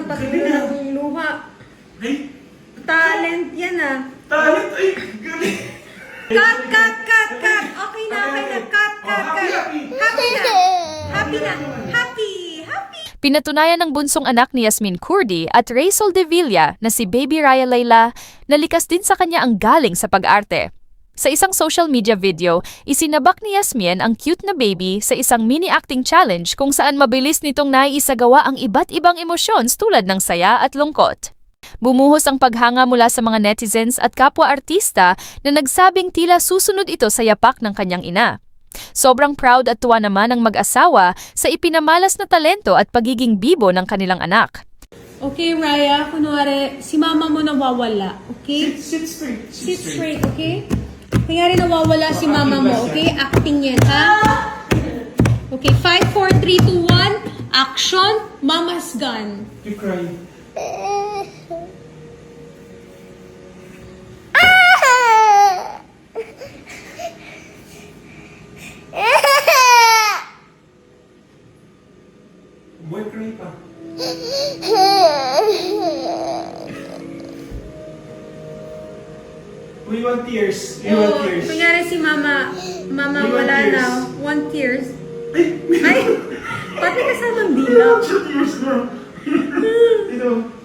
nagpatulong ng luha. Ay, Talent yan ah. talent! Ay, galing! Cut! Okay na. Cut. Happy na. Happy. Pinatunayan ng bunsong anak ni Yasmin Curdy at Raisel De Villa na si Baby Raya Layla na likas din sa kanya ang galing sa pag-arte. Sa isang social media video, isinabak ni Yasmin ang cute na baby sa isang mini-acting challenge kung saan mabilis nitong naiisagawa ang iba't ibang emosyon tulad ng saya at lungkot. Bumuhos ang paghanga mula sa mga netizens at kapwa-artista na nagsabing tila susunod ito sa yapak ng kanyang ina. Sobrang proud at tuwa naman ang mag-asawa sa ipinamalas na talento at pagiging bibo ng kanilang anak. Okay, Raya, kunwari, si mama mo nawawala, okay? Sit straight. Sit straight, okay? Kunyari nawawala si mama mo, okay? Acting yan, ha? Okay, 5, 4, 3, 2, 1, action, mama's gone. You cry. Boy, cry pa. We want tears. We want tears. Kunyari si mama We want wala tears. na, 1 tears. Ay, Ay, pati kasamang dila. siya tears na.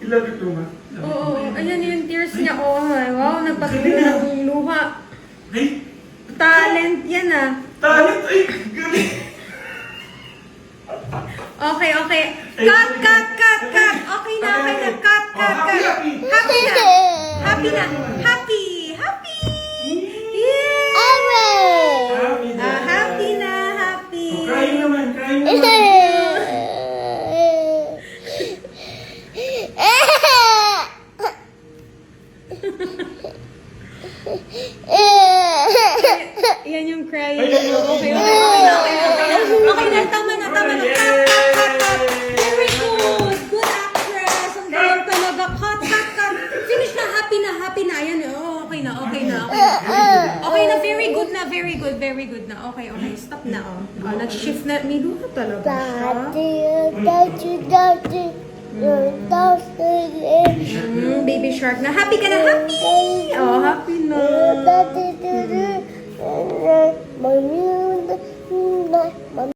Ilove it too much. Oo, ayan yung tears niya. Oh, wow, nagpatulong ng luha. Ay, Talent yan ah. talent! Ay, galing! Okay. Cut. Okay na. Cut. Happy. Happy na. Happy. Yeah. Happy na. Happy na. Happy. Oh, crying naman. Yan yung crying. Ay, ay, Okay na. Tama na. Cut. Very good. Good actress. Ang galing talaga. Cut. Finish na. Happy na. Ayan. Oh, okay na. Okay na. Very good na. Okay. Stop na. Nag-shift na. May luha talaga siya. Baby shark na. Happy ka na. Happy. Oh, happy na. Daddy,